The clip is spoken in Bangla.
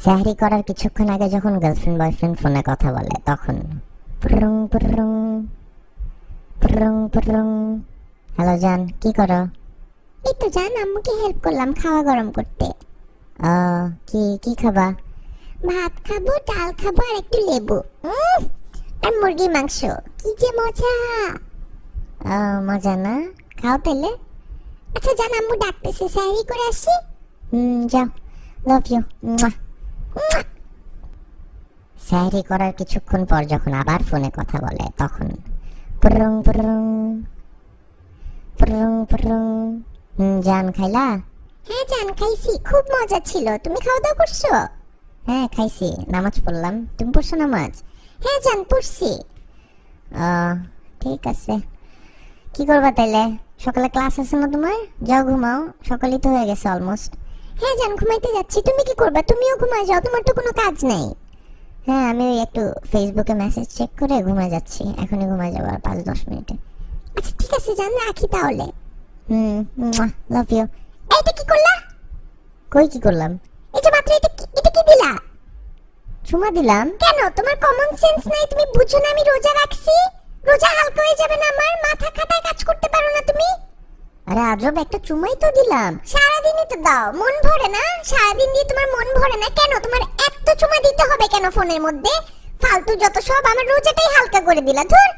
সেহরি করার কিছুক্ষণ আগে যখন গার্লফ্রেন্ড বয়ফ্রেন্ড ফোনে কথা বলে তখন পুরুং পুরুং পুরুং পুরুং। হ্যালো জান, কি করো? এই তো জান, আম্মুকে হেল্প করলাম খাওয়া গরম করতে। কি কি খাবা? ভাত খাবো, ডাল খাবো আর একটু লেবু আর মুরগির মাংস। কি যে মজা! মজা না? খাও তাহলে। আচ্ছা জান, আম্মু ডাকতেছে, সেহরি করে আসি। যাও, লাভ ইউ। সেহরি করার কিছুক্ষণ পর যখন আবার ফোনে কথা বলে তখন পুরুং পুরুং পুরুং পুরুং। জান খাইলা? হ্যাঁ জান খাইছি, খুব মজা ছিল। তুমি খাওয়া দাওয়া করছো? হ্যাঁ খাইছি, নামাজ পড়লাম। তুমি পড়ছো নামাজ? হ্যাঁ জান পড়ছি। ঠিক আছে, কি করবা তাইলে? সকালে ক্লাস আছে না তোমার? যাও ঘুমাও, সকালই তো হয়ে গেছে অলমোস্ট। হ্যাঁ জান ঘুমাইতে যাচ্ছি। তুমি কি করবা? তুমিও ঘুমায় যাও, তোমার তো কোনো কাজ নেই। হ্যাঁ আমি একটু ফেসবুকে মেসেজ চেক করে ঘুমায় যাচ্ছি, এখনই ঘুমায় যাবো আর 5-10 মিনিটে। আচ্ছা ঠিক আছে জান, রাখি তাহলে। Love you. এইটা কি করলা? কই কি করলাম? এই যে মাত্র এটা কি দিলা? চুমা দিলাম। কেন, তোমার কমন সেন্স নাই? তুমি বুঝো না আমি রোজা রাখছি? রোজা হালকা হয়ে যাবে না আমার? মাথা খাটায় কাজ করতে পারো না তুমি? আরে আজব, একটা চুমাই তো দিলাম। সারাদিনই তো দাও, মন ভরে না? সারাদিন দিয়ে তোমার মন ভরে না কেন? তোমার এত চুমা দিতে হবে কেন ফোনের মধ্যে? ফালতু যত সব, আমার রোজাটাই হালকা করে দিলা। ধুর।